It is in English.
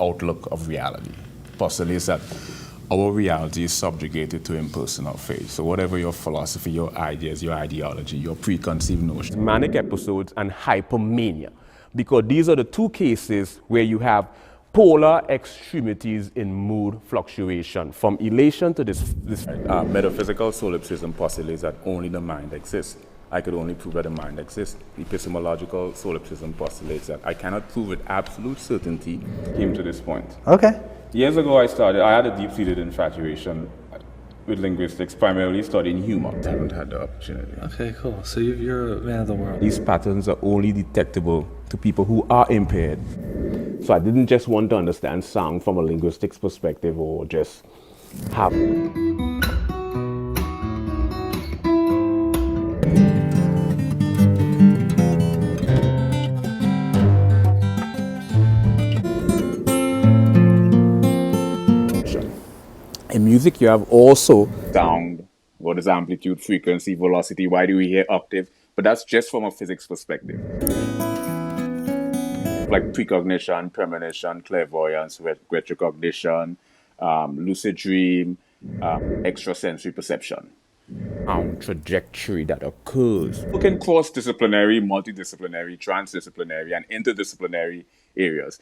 outlook of reality. Postulates that our reality is subjugated to impersonal phase. So whatever your philosophy, your ideas, your ideology, your preconceived notions. Manic episodes and hypomania, because these are the two cases where you have polar extremities in mood fluctuation, from elation to this. Metaphysical solipsism postulates that only the mind exists. I could only prove that the mind exists. Epistemological solipsism postulates that I cannot prove with absolute certainty. Came to this point. Okay. Years ago, I had a deep-seated infatuation with linguistics, primarily studying humor. I haven't had the opportunity. Okay, cool. So you're a man of the world. These patterns are only detectable to people who are impaired. So I didn't just want to understand sound from a linguistics perspective or just have... In music, you have also Sound, what is amplitude, frequency, velocity, why do we hear octave? But that's just from a physics perspective. Like precognition, premonition, clairvoyance, retrocognition, lucid dream, extrasensory perception. trajectory that occurs. You can cross disciplinary, multidisciplinary, transdisciplinary, and interdisciplinary areas.